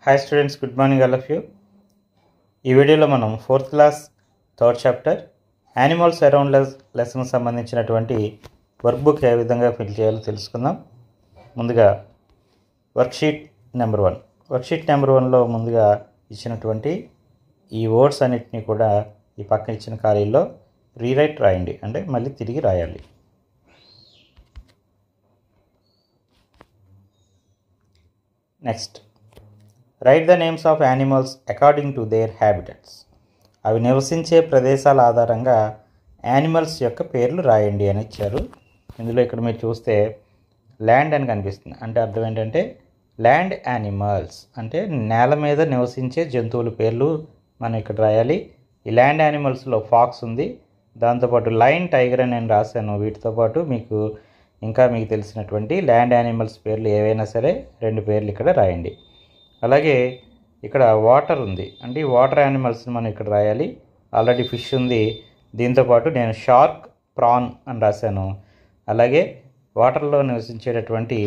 Hi students, good morning all of you. ఈ వీడియోలో మనం 4th class 3rd chapter animals around లెసన్కి సంబంధించినటువంటి వర్క్ బుక్ ఏ విధంగా ఫిల్ చేయాలో తెలుసుకుందాం. ముందుగా వర్క్షీట్ నెంబర్ 1. వర్క్షీట్ నెంబర్ 1లో ముందుగా ఇచ్చినటువంటి ఈ వర్డ్స్ అన్నిటినీ కూడా ఈ పక్కన ఇచ్చిన ఖాళీల్లో రీరైట్ రాయండి, అంటే మళ్ళీ తిరిగి రాయాలి. Next, right the names of animals according to their habitats. అవి నివసించే ప్రదేశాల ఆధారంగా యానిమల్స్ యొక్క పేర్లు రాయండి అని ఇచ్చారు. ఇందులో ఇక్కడ మీరు చూస్తే ల్యాండ్ అని కనిపిస్తుంది, అంటే అర్థం ఏంటంటే ల్యాండ్ యానిమల్స్ అంటే నేల మీద నివసించే జంతువుల పేర్లు మనం ఇక్కడ రాయాలి. ఈ ల్యాండ్ యానిమల్స్లో ఫాక్స్ ఉంది, దాంతోపాటు లయన్, టైగర్ అని నేను రాశాను. వీటితో పాటు మీకు తెలిసినటువంటి ల్యాండ్ యానిమల్స్ పేర్లు ఏవైనా సరే 2 పేర్లు ఇక్కడ రాయండి. అలాగే ఇక్కడ వాటర్ ఉంది, అంటే ఈ వాటర్ యానిమల్స్ని మనం ఇక్కడ రాయాలి. ఆల్రెడీ ఫిష్ ఉంది, దీంతోపాటు నేను షార్క్, ప్రాన్ అని రాశాను. అలాగే వాటర్లో నివసించేటటువంటి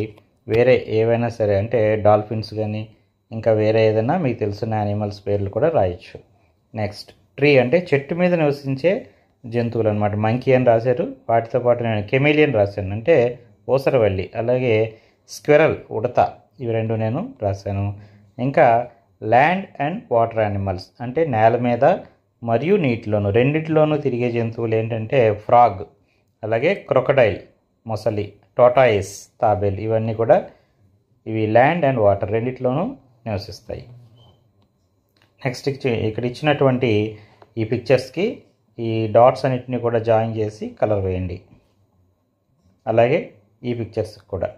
వేరే ఏవైనా సరే, అంటే డాల్ఫిన్స్ కానీ ఇంకా వేరే ఏదైనా మీకు తెలిసిన యానిమల్స్ పేర్లు కూడా రాయొచ్చు. నెక్స్ట్, ట్రీ అంటే చెట్టు మీద నివసించే జంతువులు అనమాట. మంకీ అని రాశారు. వాటితో పాటు నేను కెమిలియన్ రాశాను, అంటే ఓసరవల్లి. అలాగే స్క్విరల్, ఉడత, ఇవి 2 నేను రాశాను. ఇంకా ల్యాండ్ అండ్ వాటర్ యానిమల్స్ అంటే నేల మీద మరియు నీటిలోను రెండిటిలోనూ తిరిగే జంతువులు ఏంటంటే ఫ్రాగ్, అలాగే క్రొకడైల్, మొసలి, టోటాయిస్, తాబేల్, ఇవన్నీ కూడా ఇవి ల్యాండ్ అండ్ వాటర్ రెండిట్లోనూ నివసిస్తాయి. నెక్స్ట్, ఇక్కడ ఇచ్చినటువంటి ఈ పిక్చర్స్కి ఈ డాట్స్ అన్నిటిని కూడా జాయిన్ చేసి కలర్ వేయండి. అలాగే ఈ పిక్చర్స్కి కూడా.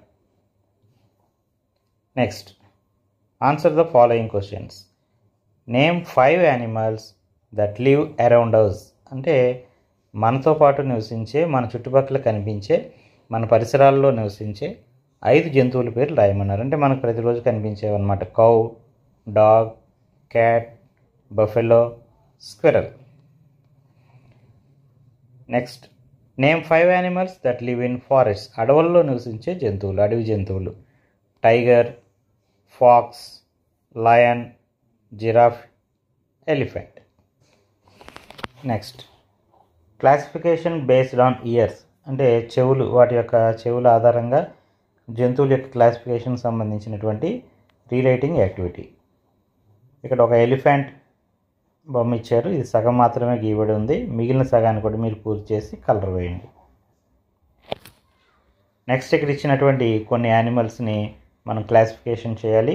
Next, answer the following questions. Name 5 animals that live around us. అంటే మనతో పాటు నివసించే, మన చుట్టుపక్కల కనిపించే, మన పరిసరాల్లో నివసించే 5 జంతువుల పేర్లు రాయమన్నారు. అంటే మనకు ప్రతిరోజు కనిపించేవన్నమాట. Cow, dog, cat, buffalo, squirrel. Next, name 5 animals that live in forest. అడవుల్లో నివసించే జంతువులు, అడవి జంతువులు. Tiger, fox, lion, giraffe, elephant. Next, classification based on ears. అంటే చెవులు, వాటి యొక్క చెవుల ఆధారంగా జంతువుల యొక్క క్లాసిఫికేషన్ సంబంధించినటువంటి రీరైటింగ్ యాక్టివిటీ. ఇక్కడ ఒక ఎలిఫెంట్ బొమ్మ ఇచ్చారు, ఇది సగం మాత్రమే గీయబడి ఉంది. మిగిలిన సగాన్ని కూడా మీరు పూర్తి చేసి కలర్ వేయండి. నెక్స్ట్, ఇక్కడ ఇచ్చినటువంటి కొన్ని యానిమల్స్ని మనం క్లాసిఫికేషన్ చేయాలి.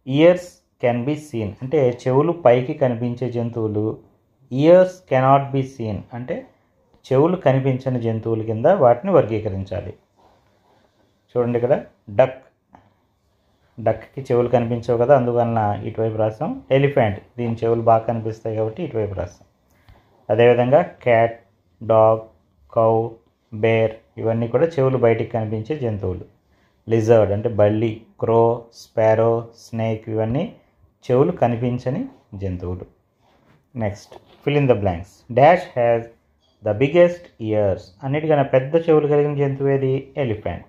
ఇయర్స్ కెన్ బి సీన్ అంటే చెవులు పైకి కనిపించే జంతువులు. ఇయర్స్ కెనాట్ బి సీన్ అంటే చెవులు కనిపించని జంతువుల కింద వాటిని వర్గీకరించాలి. చూడండి, ఇక్కడ డక్కి చెవులు కనిపించవు కదా, అందువలన ఇటువైపు రాసాం. ఎలిఫెంట్, దీని చెవులు బాగా కనిపిస్తాయి కాబట్టి ఇటువైపు రాసాం. అదేవిధంగా క్యాట్, డాగ్, కౌ, బేర్, ఇవన్నీ కూడా చెవులు బయటికి కనిపించే జంతువులు. లిజర్డ్ అంటే బల్లి, క్రో, స్పారో, స్నేక్, ఇవన్నీ చెవులు కనిపించని జంతువులు. Next, fill in the blanks. Dash has the biggest ears. అన్నిటికన్నా పెద్ద చెవులు కలిగిన జంతువు ఏది? Elephant.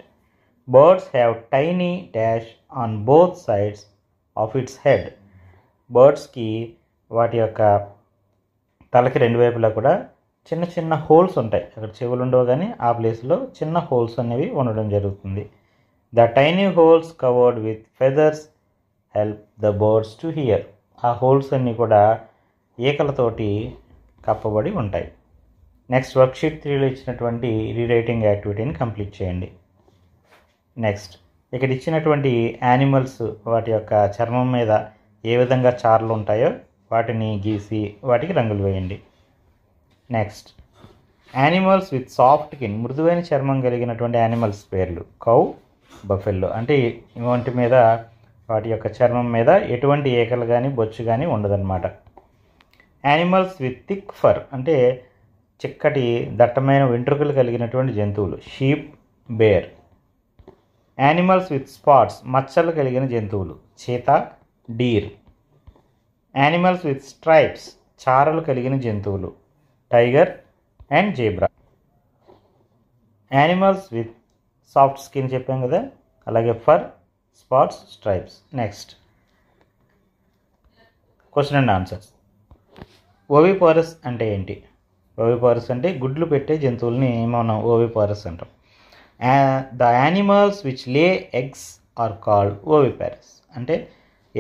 Birds have tiny dash on both sides of its head. బర్డ్స్కి వాటి యొక్క తలకి 2 వైపులా కూడా చిన్న చిన్న హోల్స్ ఉంటాయి. అక్కడ చెవులు ఉండవు, కానీ ఆ ప్లేస్లో చిన్న హోల్స్ అనేవి ఉండడం జరుగుతుంది. The tiny holes covered with feathers help the birds to hear. ఆ హోల్స్ అన్నీ కూడా ఈకలతోటి కప్పబడి ఉంటాయి. నెక్స్ట్, వర్క్షీట్ 3లో ఇచ్చినటువంటి రీరైటింగ్ యాక్టివిటీని కంప్లీట్ చేయండి. నెక్స్ట్, ఇక్కడ ఇచ్చినటువంటి యానిమల్స్ వాటి యొక్క చర్మం మీద ఏ విధంగా చారలు ఉంటాయో వాటిని గీసి వాటికి రంగులు వేయండి. Next, animals with soft skin, మృదువైన చర్మం కలిగినటువంటి యానిమల్స్ పేర్లు. కౌ, బఫెల్లో అంటే వాటి మీద, వాటి యొక్క చర్మం మీద ఎటువంటి ఏకలు కానీ బొచ్చు కానీ ఉండదన్నమాట. యానిమల్స్ విత్ థిక్ ఫర్ అంటే చిక్కటి దట్టమైన వెంట్రుకలు కలిగినటువంటి జంతువులు. Sheep, bear. Animals with spots మచ్చలు కలిగిన జంతువులు. Cheetah, deer. Animals with stripes చారలు కలిగిన జంతువులు. Tiger and zebra. Animals with soft skin చెప్పాం కదా, అలాగే fur, spots, stripes. Next, question and answers. Oviparous అంటే ఏంటి? ఓవిపారస్ అంటే గుడ్లు పెట్టే జంతువుల్ని మనం ఓవిపారస్ అంటాం. The animals which lay eggs are called oviparous. అంటే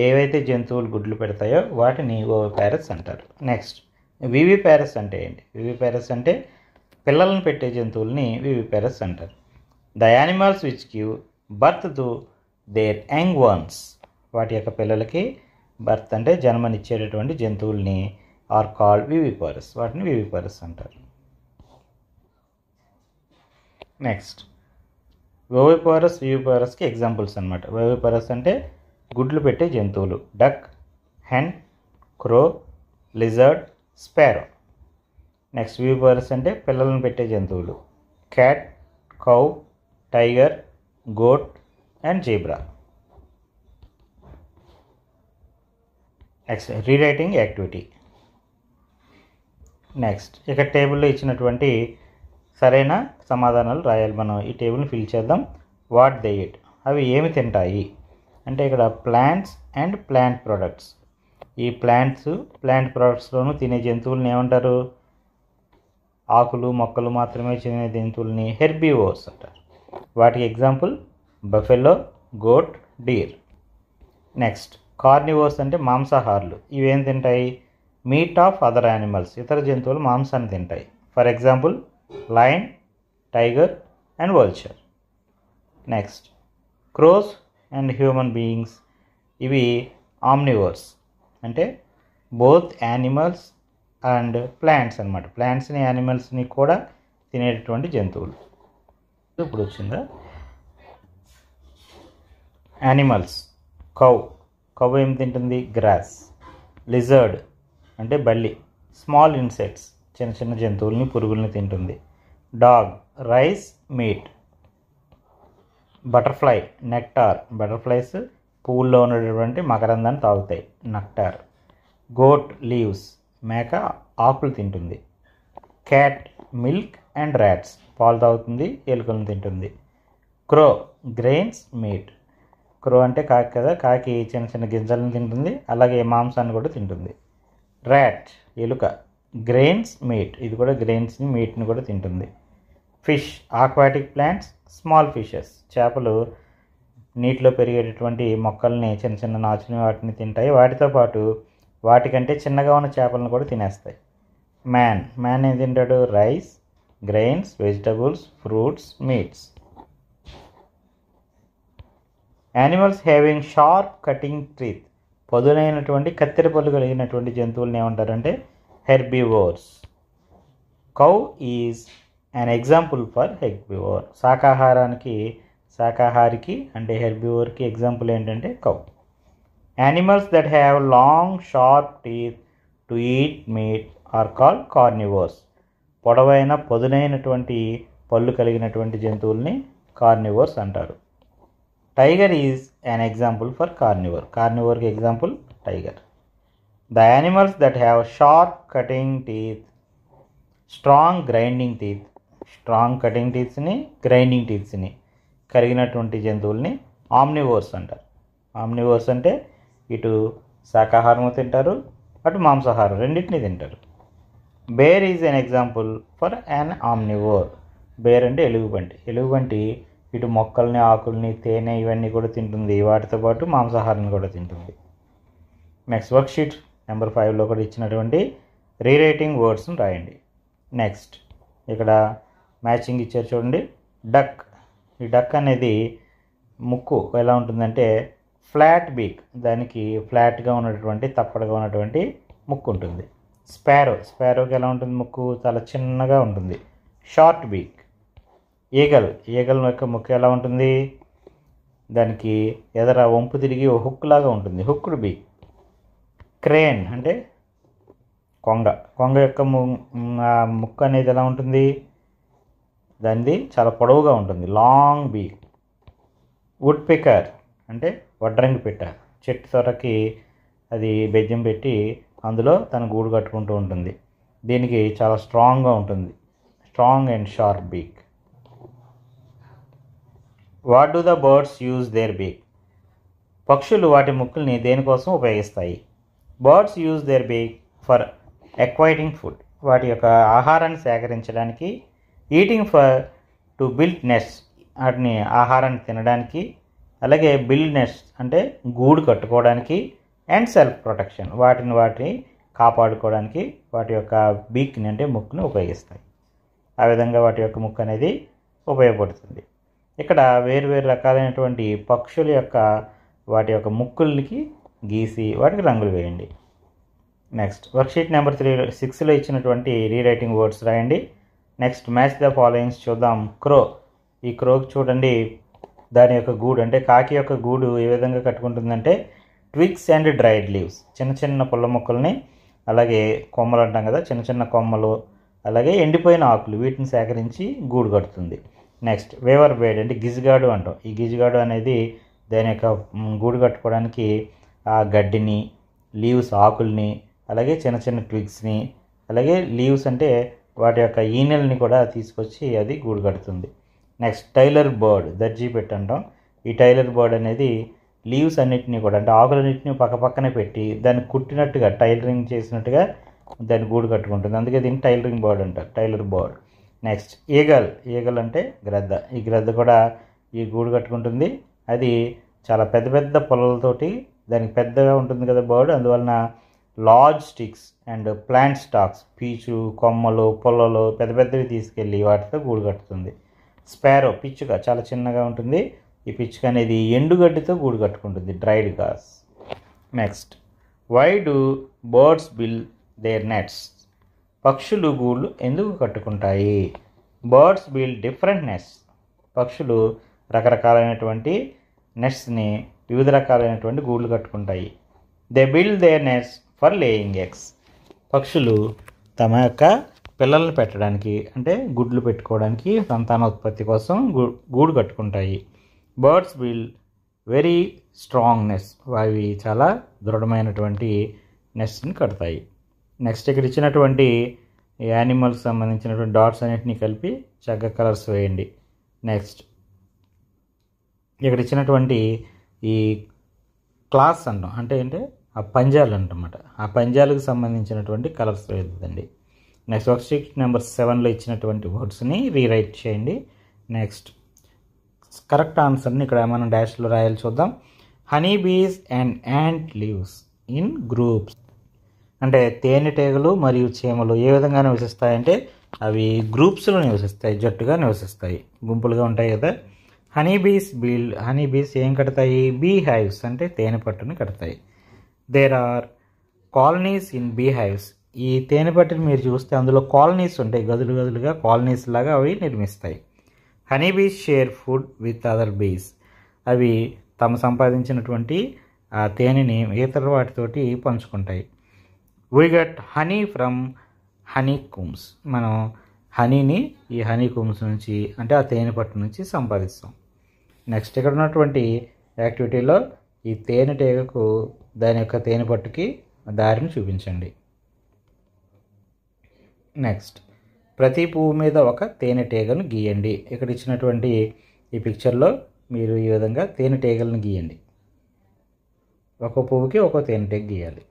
ఏవైతే జంతువులు గుడ్లు పెడతాయో వాటిని ఓవిపారస్ అంటారు. నెక్స్ట్, వివిపారస్ అంటే ఏంటి? వివిపారస్ అంటే పిల్లలను పెట్టే జంతువుల్ని వివిపారస్ అంటారు. The animals which give birth to their young once. వాటి యొక్క పిల్లలకి బర్త్ అంటే జన్మనిచ్చేటటువంటి జంతువుల్ని ఆర్ కాల్డ్ వివిపారస్. వాటిని వివిపారస్ అంటారు. నెక్స్ట్, ఓవిపారస్ వివిపారస్కి ఎగ్జాంపుల్స్ అనమాట. ఓవిపారస్ అంటే గుడ్లు పెట్టే జంతువులు: duck, hen, crow, lizard, sparrow. Next, viviparous అంటే పిల్లలను పెట్టే జంతువులు: cat, cow, tiger, goat and zebra. Next, rewriting activity. Next, ఇక టేబుల్లో ఇచ్చినటువంటి సరైన సమాధానాలు రాయాలి. మనం ఈ టేబుల్ని ఫిల్ చేద్దాం. వాట్ దే ఈట్, అవి ఏమి తింటాయి అంటే ఇక్కడ ప్లాంట్స్ అండ్ ప్లాంట్ ప్రొడక్ట్స్. ఈ ప్లాంట్ ప్రొడక్ట్స్లోనూ తినే జంతువులని ఏమంటారు? ఆకులు మొక్కలు మాత్రమే తినే జంతువుల్ని హెర్బివోర్స్ అంటారు. వాటికి example buffalo, goat, deer. Next, carnivores అంటే మాంసాహారులు. ఇవేం తింటాయి? మీట్ ఆఫ్ అదర్ యానిమల్స్, ఇతర జంతువులు మాంసాన్ని తింటాయి. For example lion, tiger and vulture. Next, crores and human beings. ఇవి ఆమ్నివర్స్ అంటే బోత్ యానిమల్స్ అండ్ ప్లాంట్స్ అనమాట. ప్లాంట్స్ని యానిమల్స్ని కూడా తినేటటువంటి జంతువులు. ఇప్పుడు వచ్చిందా? యానిమల్స్, కౌ ఏం తింటుంది? గ్రాస్. లిజర్డ్ అంటే బల్లి, స్మాల్ ఇన్సెక్ట్స్, చిన్న చిన్న జంతువుల్ని పురుగుల్ని తింటుంది. Dog, rice, meet. Butterfly, nectar, butterflies పువ్వుల్లో ఉన్నటువంటి మకరందాన్ని తాగుతాయి, నెక్టార్. గోట్, లీవ్స్, మేక ఆకులు తింటుంది. క్యాట్, మిల్క్ అండ్ ర్యాట్స్, పాలు తాగుతుంది, ఎలుకలను తింటుంది. క్రో, గ్రెయిన్స్, మీట్. క్రో అంటే కాకి కదా, కాకి చిన్న చిన్న గింజలను తింటుంది, అలాగే మాంసాన్ని కూడా తింటుంది. ర్యాట్, ఎలుక, గ్రెయిన్స్, మీట్, ఇది కూడా గ్రెయిన్స్ని మీట్ని కూడా తింటుంది. Fish, aquatic plants, small fishes, చేపలు నీటిలో పెరిగేటటువంటి మొక్కల్ని, చిన్న చిన్న నాచుని వాటిని తింటాయి. వాటితో పాటు వాటికంటే చిన్నగా ఉన్న చేపలను కూడా తినేస్తాయి. మ్యాన్ ఏం తింటాడు? Rice, grains, vegetables, fruits, meats. Animals having sharp cutting teeth, పదునైనటువంటి కత్తెర పళ్ళు కలిగినటువంటి జంతువులను ఏమంటారంటే herbivores. Cow is an example for herbivore. శాకాహారికి అంటే హెర్బివోర్కి ఎగ్జాంపుల్ ఏంటంటే cow. Animals that have long sharp teeth to eat meat are called carnivores. పొడవైన పదునైనటువంటి పళ్ళు కలిగినటువంటి జంతువుల్ని కార్నివోర్స్ అంటారు. Tiger is an example for carnivore. కార్నివోర్కి example tiger. The animals that have sharp cutting teeth, strong grinding teeth. Strong cutting టీత్స్ని, grinding టీత్స్ని కలిగినటువంటి జంతువుల్ని omnivores అంటారు. ఆమ్నివోర్స్ అంటే ఇటు శాకాహారం తింటారు, అటు మాంసాహారం రెండింటినీ తింటారు. Bear is an example for an omnivore. Bear అంటే ఎలుగుబంటి. ఎలుగుబంటి ఇటు మొక్కల్ని, ఆకుల్ని, తేనె ఇవన్నీ కూడా తింటుంది, వాటితో పాటు మాంసాహారాన్ని కూడా తింటుంది. నెక్స్ట్, వర్క్షీట్ నెంబర్ 5లో కూడా ఇచ్చినటువంటి రీరైటింగ్ వర్డ్స్ని రాయండి. నెక్స్ట్, ఇక్కడ మ్యాచింగ్ ఇచ్చారు చూడండి. డక్, ఈ డక్ అనేది ముక్కు ఎలా ఉంటుందంటే ఫ్లాట్ బీక్, దానికి ఫ్లాట్గా ఉన్నటువంటి తప్పడుగా ఉన్నటువంటి ముక్కు ఉంటుంది. స్పారోకి ఎలా ఉంటుంది? ముక్కు చాలా చిన్నగా ఉంటుంది, షార్ట్ బీక్. ఈగల్ యొక్క ముక్కు ఎలా ఉంటుంది? దానికి ఎదర వంపు తిరిగి హుక్ లాగా ఉంటుంది, హుక్డ్ బీక్. క్రేన్ అంటే కొంగ యొక్క ముక్కు అనేది ఎలా ఉంటుంది? దానిది చాలా పొడవుగా ఉంటుంది, లాంగ్ బీక్. వుడ్ పికర్ అంటే వడ్రంగి పెట్ట, చెట్టు తొరకి అది బెజ్జం పెట్టి అందులో తన గూడు కట్టుకుంటూ ఉంటుంది. దీనికి చాలా స్ట్రాంగ్గా ఉంటుంది, strong and sharp beak. What do the birds use their beak? పక్షులు వాటి ముక్కుల్ని దేనికోసం ఉపయోగిస్తాయి? Birds use their beak for acquiring food, వాటి యొక్క ఆహారాన్ని సేకరించడానికి, eating for to build nest, వాటిని ఆహారాన్ని తినడానికి, అలాగే బిల్డ్ నెస్ట్ అంటే గూడు కట్టుకోవడానికి, అండ్ సెల్ఫ్ ప్రొటెక్షన్, వాటిని కాపాడుకోవడానికి వాటి యొక్క బీక్ని అంటే ముక్కుని ఉపయోగిస్తాయి. ఆ విధంగా వాటి యొక్క ముక్కు అనేది ఉపయోగపడుతుంది. ఇక్కడ వేరు రకాలైనటువంటి పక్షుల యొక్క వాటి యొక్క ముక్కులకి గీసి వాటికి రంగులు వేయండి. నెక్స్ట్ వర్క్షీట్ నెంబర్ 6లో ఇచ్చినటువంటి రీరైటింగ్ వర్డ్స్ రాయండి. నెక్స్ట్ మ్యాచ్ ద ఫాలోయింగ్స్ చూద్దాం. క్రో, ఈ క్రోకి చూడండి దాని యొక్క గూడు అంటే కాకి యొక్క గూడు ఏ విధంగా కట్టుకుంటుందంటే ట్విగ్స్ అండ్ డ్రైడ్ లీవ్స్, చిన్న చిన్న పుల్ల మొక్కల్ని, అలాగే కొమ్మలు అంటాం కదా, చిన్న చిన్న కొమ్మలు, అలాగే ఎండిపోయిన ఆకులు, వీటిని సేకరించి గూడు కడుతుంది. నెక్స్ట్ వేవర్ బేడ్ అంటే గిజిగాడు అంటాం. ఈ గిజిగాడు అనేది దాని యొక్క గూడు కట్టుకోవడానికి ఆ గడ్డిని, లీవ్స్ ఆకుల్ని, అలాగే చిన్న చిన్న ట్విగ్స్ని, అలాగే లీవ్స్ అంటే వాటి యొక్క ఈనెల్ని కూడా తీసుకొచ్చి అది గూడు కడుతుంది. నెక్స్ట్ టైలర్ బర్డ్, దర్జీ పెట్టి అంటాం. ఈ టైలర్ బర్డ్ అనేది లీవ్స్ అన్నిటినీ కూడా అంటే ఆకులన్నింటినీ పక్కనే పెట్టి దాన్ని కుట్టినట్టుగా టైలరింగ్ చేసినట్టుగా దాన్ని గూడు కట్టుకుంటుంది. అందుకే దీన్ని టైలరింగ్ బర్డ్ అంటారు, టైలర్ బర్డ్. నెక్స్ట్ ఈగల్ అంటే గ్రద్ద. ఈ గ్రద్ద కూడా ఈ గూడు కట్టుకుంటుంది. అది చాలా పెద్ద పెద్ద పొలలతోటి, దానికి పెద్దగా ఉంటుంది కదా బర్డ్, అందువలన large sticks and plant stocks, పీచు కొమ్మలు పొల్లలు పెద్ద పెద్దవి తీసుకెళ్ళి వాటితో గూడు కట్టుతుంది. స్పారో, పిచ్చుక చాలా చిన్నగా ఉంటుంది. ఈ పిచ్చుక అనేది ఎండుగడ్డితో గూడు కట్టుకుంటుంది, dried grass. Next why do birds build their nets, పక్షులు గూళ్ళు ఎందుకు కట్టుకుంటాయి? బర్డ్స్ బిల్డ్ డిఫరెంట్ నెట్స్, పక్షులు రకరకాలైనటువంటి నెట్స్ని, వివిధ రకాలైనటువంటి గూళ్ళు కట్టుకుంటాయి. They build their nets for laying eggs, పక్షులు తమ యొక్క పిల్లల్ని పెట్టడానికి అంటే గుడ్లు పెట్టుకోవడానికి, సంతానోత్పత్తి కోసం గూడు కట్టుకుంటాయి. Birds build very strong nest, అవి చాలా దృఢమైనటువంటి నెస్ట్ని కడతాయి. నెక్స్ట్ ఇక్కడ ఇచ్చినటువంటి యానిమల్స్ సంబంధించినటువంటి డాట్స్ అన్నిటిని కలిపి చక్కగా కలర్స్ వేయండి. నెక్స్ట్ ఇక్కడ ఇచ్చినటువంటి ఈ క్లాస్ అంటాం అంటే ఆ పంజాలు అంటమాట, ఆ పంజాలకు సంబంధించినటువంటి కలర్స్ వేద్దండి. నెక్స్ట్ వర్క్షీట్ నెంబర్ 7లో ఇచ్చినటువంటి వర్డ్స్ని రీరైట్ చేయండి. నెక్స్ట్ కరెక్ట్ ఆన్సర్ని ఇక్కడ మనం డాష్లో రాయాలి, చూద్దాం. Honey bees and ant leaves in groups, అంటే తేనెటీగలు మరియు చీమలు ఏ విధంగా నివసిస్తాయంటే అవి గ్రూప్స్లో నివసిస్తాయి, జట్టుగా నివసిస్తాయి, గుంపులుగా ఉంటాయి కదా. హనీ బీస్ ఏం కడతాయి? బీ హైవ్స్ అంటే తేనె పట్టుని కడతాయి. There are colonies in bee hives, ఈ తేనె పట్టుని మీరు చూస్తే అందులో కాలనీస్ ఉంటాయి, గదులుగా కాలనీస్ లాగా అవి నిర్మిస్తాయి. Honey bees share food with other bees, అవి తమ సంపాదించినటువంటి ఆ తేనెని ఇతర వాటితోటి పంచుకుంటాయి. We get honey from honey combs, మనం హనీని ఈ హనీ కూమ్స్ నుంచి అంటే ఆ తేనె పట్టు నుంచి సంపాదిస్తాం. నెక్స్ట్ ఇక్కడ ఉన్నటువంటి యాక్టివిటీలో ఈ తేనెటీగకు దాని యొక్క తేనె పట్టుకి దారిని చూపించండి. నెక్స్ట్ ప్రతి పువ్వు మీద ఒక తేనెటీగను గీయండి. ఇక్కడ ఇచ్చినటువంటి ఈ పిక్చర్లో మీరు ఈ విధంగా తేనెటీగలను గీయండి. ఒక పువ్వుకి ఒక తేనెటీగ గీయాలి.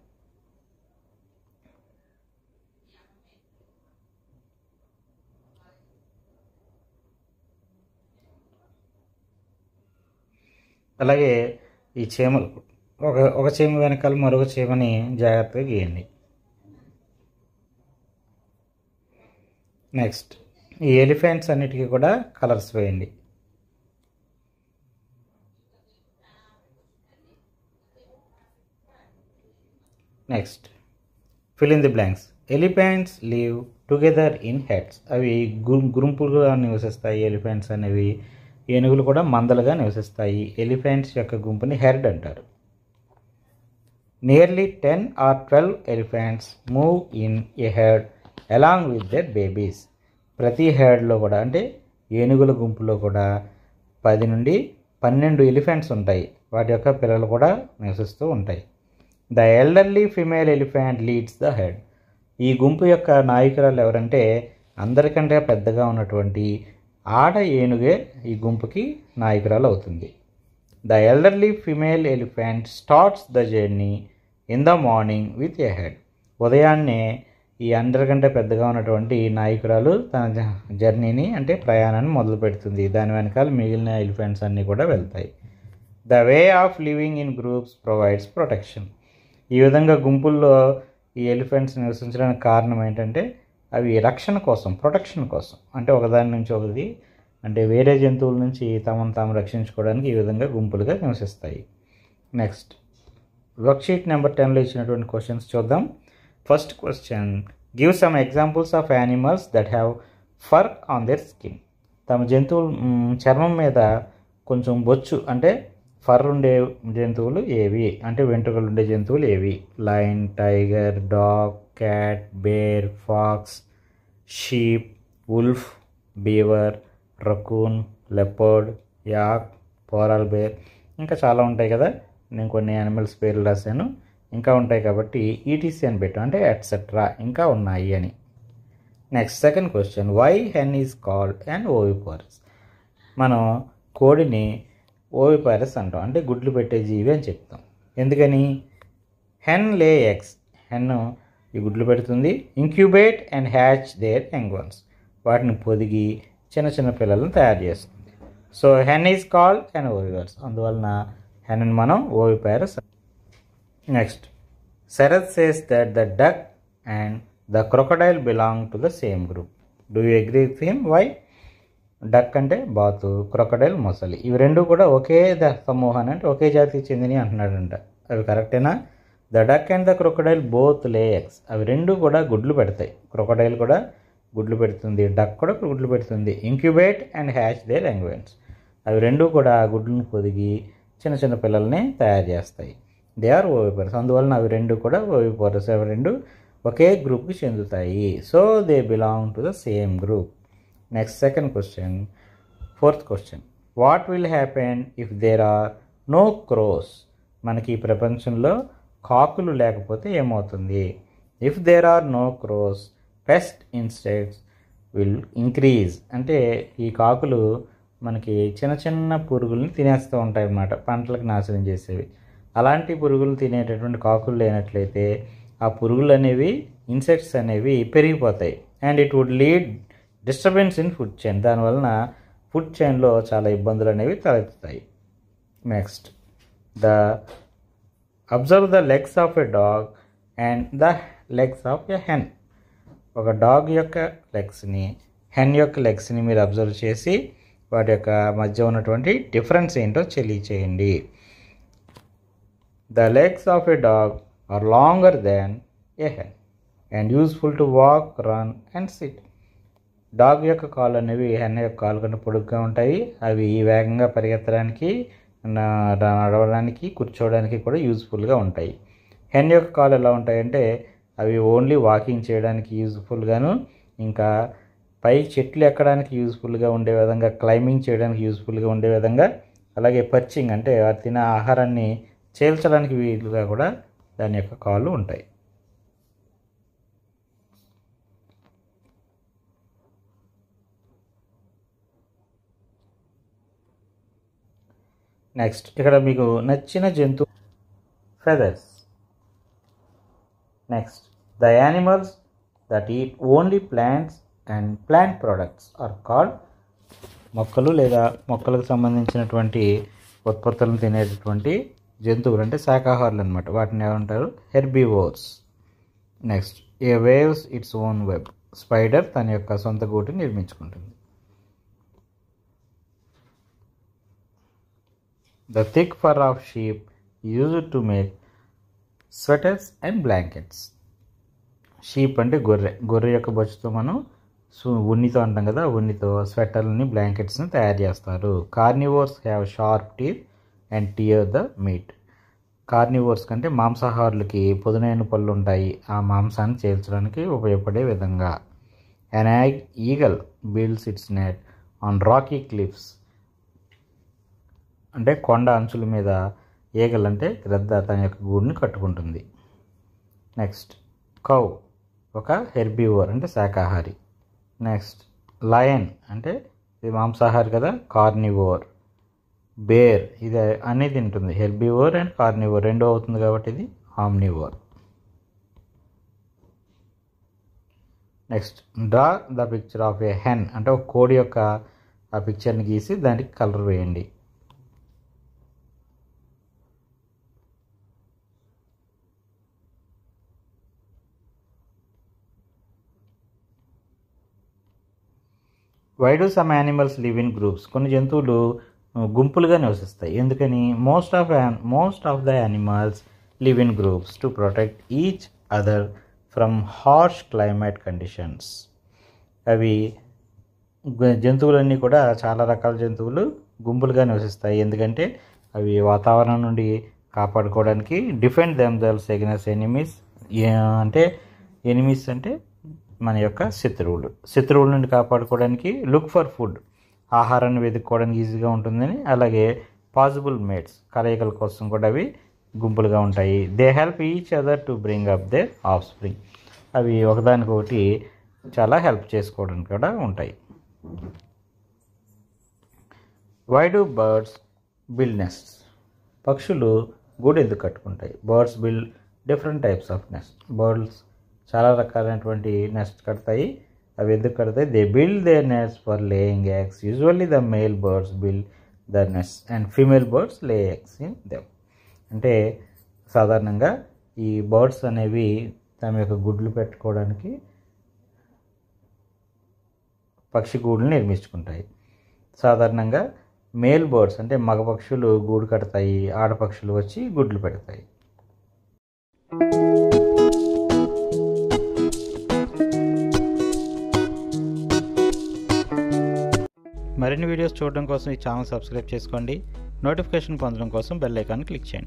అలాగే ఈ చీమలు ఒక చీమ వెనకాల మరొక చీమని జాగ్రత్తగా గీయండి. నెక్స్ట్ ఈ ఎలిఫెంట్స్ అన్నిటికీ కూడా కలర్స్ వేయండి. Next fill in the blanks. Elephants live together in heads, అవి గుంపులుగా నివసిస్తాయి. ఎలిఫెంట్స్ అనేవి ఏనుగులు కూడా మందలుగా నివసిస్తాయి. ఎలిఫెంట్స్ యొక్క గుంపుని హెర్డ్ అంటారు. Nearly 10 or 12 elephants move in a heard along with their babies, ప్రతి హెర్డ్లో కూడా అంటే ఏనుగుల గుంపులో కూడా 10 నుండి 12 ఎలిఫెంట్స్ ఉంటాయి. వాటి యొక్క పిల్లలు కూడా నివసిస్తూ ఉంటాయి. The elderly female elephant leads the head, ఈ గుంపు యొక్క నాయకురాలు ఎవరంటే అందరికంటే పెద్దగా ఉన్నటువంటి ఆడ ఏనుగే ఈ గుంపుకి నాయకురాలు అవుతుంది. The elderly female elephant starts the journey in the morning with a head. ఉదయాన్నే ఈ అందరికంటే పెద్దగా ఉన్నటువంటి నాయకురాలు తన జర్నీని అంటే ప్రయాణాన్ని మొదలు పెడుతుంది. దాని వెనకాల మిగిలిన ఎలిఫెంట్స్ అన్నీ కూడా వెళ్తాయి. The way of living in groups provides protection. ఈ విధంగా గుంపుల్లో ఈ ఎలిఫెంట్స్ నివసించడానికి కారణం ఏంటంటే అవి రక్షణ కోసం, ప్రొటెక్షన్ కోసం. అంటే ఒకదాని నుంచి ఒకటి అంటే వేరే జంతువుల నుంచి తమను తాము రక్షించుకోవడానికి ఈ విధంగా గుంపులుగా నివసిస్తాయి. నెక్స్ట్ వర్క్షీట్ నెంబర్ 10లో ఇచ్చినటువంటి క్వశ్చన్స్ చూద్దాం. First question, give some examples of animals that have for on their skin. తమ జంతువులు చర్మం మీద కొంచెం బొచ్చు అంటే ఫర్ ఉండే జంతువులు ఏవి అంటే వెంట్రుకలు ఉండే జంతువులు ఏవి? Lion, tiger, dog, cat, bear, fox, sheep, wolf, beaver, raccoon, leopard, yak, polar bear. ఇంకా చాలా ఉంటాయి కదా, నేను కొన్ని యానిమల్స్ పేర్లు రాశాను. ఇంకా ఉంటాయి కాబట్టి ఈటీసీ అని పెట్టాం, అంటే ఎట్సెట్రా ఇంకా ఉన్నాయి అని. Next second question, why hen is called and oviparous. మనం కోడిని ఓవిపారస్ అంటాం, అంటే గుడ్లు పెట్టే జీవి అని చెప్తాం. ఎందుకని? హెన్ లే ఎగ్స్, హెన్ ఈ గుడ్లు పెడుతుంది. Incubate and hatch their young ones, వాటిని పొదిగి చిన్న చిన్న పిల్లలను తయారు చేస్తుంది. So hen is called and oviparous, అందువలన హెన్ మనం oviparous. Next, Sharath says that the duck and the crocodile belong to the same group. Do you agree with him? Why? Duck అంటే బాతు, క్రొకడైల్ మొసలి, ఇవి రెండు కూడా ఒకే సమూహాన్ని అంటే ఒకే జాతికి చెందినవి అంటున్నాడంట. అవి కరెక్టేనా? The duck and the crocodile both లే ఎగ్స్. అవి రెండు కూడా గుడ్లు పెడతాయి. క్రొకడైల్ కూడా గుడ్లు పెడుతుంది, డక్ కూడా గుడ్లు పెడుతుంది. Incubate and hatch their young ones, అవి రెండు కూడా గుడ్లను పొదిగి చిన్న చిన్న పిల్లల్ని తయారు చేస్తాయి. దే ఆర్ ఓవిపారస్, అందువలన అవి రెండు కూడా ఓవిపారస్, అవి రెండు ఒకే గ్రూప్కి చెందుతాయి. So they belong to the same group. Next second question, fourth question, what will happen if there are no crows. మనకి ఈ ప్రపంచంలో కాకులు లేకపోతే ఏమవుతుంది? If there are no crows pest insects will increase. అంటే ఈ కాకులు మనకి చిన్న చిన్న పురుగుల్ని తినేస్తూ ఉంటాయి అన్నమాట, పంటలకు నాశనం చేసేవి. అలాంటి పురుగులు తినేటటువంటి కాకులు లేనట్లయితే ఆ పురుగులు అనేవి, ఇన్సెక్ట్స్ అనేవి పెరిగిపోతాయి. And it would lead disturbance in food chain, దానివలన ఫుడ్ చైన్లో చాలా ఇబ్బందులు అనేవి తలెత్తుతాయి. Next, observe the legs of a dog and the legs of a hen. ఒక డాగ్ యొక్క లెగ్స్ని, హెన్ యొక్క లెగ్స్ని మీరు అబ్జర్వ్ చేసి వాటి యొక్క మధ్య ఉన్నటువంటి డిఫరెన్స్ ఏంటో తెలియచేయండి. The legs of a dog are longer than a hen and useful to walk, run and sit. Dog యొక్క కాళ్ళు అనేవి హెన్ యొక్క కాళ్ళు కన్నా పొడుగ్గా ఉంటాయి. అవి వేగంగా పరిగెత్తడానికి, నడవడానికి, కూర్చోవడానికి కూడా యూజ్ఫుల్గా ఉంటాయి. హెన్ యొక్క కాళ్ళు ఎలా ఉంటాయంటే అవి ఓన్లీ వాకింగ్ చేయడానికి యూజ్ఫుల్గాను, ఇంకా పై చెట్లు ఎక్కడానికి యూజ్ఫుల్గా ఉండే విధంగా, క్లైంబింగ్ చేయడానికి యూజ్ఫుల్గా ఉండే విధంగా, అలాగే పర్చింగ్ అంటే వారు తినే ఆహారాన్ని చేల్చడానికి వీలుగా కూడా దాని యొక్క కాళ్ళు ఉంటాయి. నెక్స్ట్, ఇక్కడ మీకు నచ్చిన జంతువు feathers. Next, the animals that eat only plants and plant products are called. మొక్కలు లేదా మొక్కలకు సంబంధించినటువంటి ఉత్పత్తులను తినేటటువంటి జంతువులు అంటే శాకాహారులు అనమాట, వాటిని ఏమంటారు? Herbivores. Next, a weaves its own web. Spider తన యొక్క సొంత గూటిని నిర్మించుకుంటుంది. The thick fur of sheep used to make sweaters and blankets. Sheep అంటే గొర్రె, గొర్రె యొక్క బొచ్చుతో మనం ఉన్నితో అంటాం కదా, ఉన్నితో స్వెటర్లని, బ్లాంకెట్స్ని తయారు చేస్తారు. Carnivores have sharp teeth and tear the meat. Carnivores కంటే మాంసాహారులకి పొదునైన పళ్ళు ఉంటాయి, ఆ మాంసాన్ని చేల్చడానికి ఉపయోగపడే విధంగా. An eagle builds its net on rocky cliffs. అంటే కొండ అంచుల మీద ఈగల్ అంటే గ్రద్ద తన యొక్క గూడుని కట్టుకుంటుంది. నెక్స్ట్, కౌ ఒక హెర్బివోర్ అంటే శాకాహారి. నెక్స్ట్, లయన్ అంటే ఇది మాంసాహారి కదా, కార్నివోర్. బేర్ ఇది అన్నీ తింటుంది, హెర్బివోర్ అండ్ కార్నివోర్ రెండు అవుతుంది కాబట్టి ఇది omnivore. Next draw the picture of A hen, అంటే ఒక కోడి యొక్క ఆ పిక్చర్ని గీసి దానికి కలర్ వేయండి. Why do some animals live in groups? కొన్ని జంతువులు గుంపులుగా నివసిస్తాయి. ఎందుకని? Most of the animals live in groups to protect each other from harsh climate conditions. అవి జంతువులన్నీ కూడా, చాలా రకాల జంతువులు గుంపులుగా నివసిస్తాయి. ఎందుకంటే అవి వాతావరణం నుండి కాపాడుకోవడానికి, డిఫెండ్ దెమ్సెల్వ్స్ అగైన్స్ట్ ఎనిమీస్. అంటే ఎనిమీస్ అంటే మన యొక్క శత్రువుల నుండి కాపాడుకోవడానికి, లుక్ ఫర్ ఫుడ్, ఆహారాన్ని వెతుక్కోవడానికి ఈజీగా ఉంటుందని, అలాగే పాసిబుల్ మేట్స్, కలయికల కోసం కూడా అవి గుంపులుగా ఉంటాయి. They help each other to bring up their offspring. అవి ఒకదానికొకటి చాలా హెల్ప్ చేసుకోవడానికి కూడా ఉంటాయి. Why do birds build nests? పక్షులు గూడు ఎందుకు కట్టుకుంటాయి? Birds build different types of nest. Birds చాలా రకాలైనటువంటి నెస్ట్ కడతాయి. అవి ఎందుకు కడతాయి? They build their nest for laying eggs. Usually the male birds build their nest and female birds lay eggs in them. అంటే సాధారణంగా ఈ బర్డ్స్ అనేవి తమ యొక్క గుడ్లు పెట్టుకోవడానికి పక్షి గూడులు నిర్మించుకుంటాయి. సాధారణంగా మేల్ బర్డ్స్ అంటే మగ పక్షులు గూడు కడతాయి, ఆడపక్షులు వచ్చి గుడ్లు పెడతాయి. మరిన్ని వీడియోస్ చూడడం కోసం ఈ ఛానల్ సబ్స్క్రైబ్ చేసుకోండి. నోటిఫికేషన్ పొందడం కోసం బెల్ ఐకాన్ క్లిక్ చేయండి.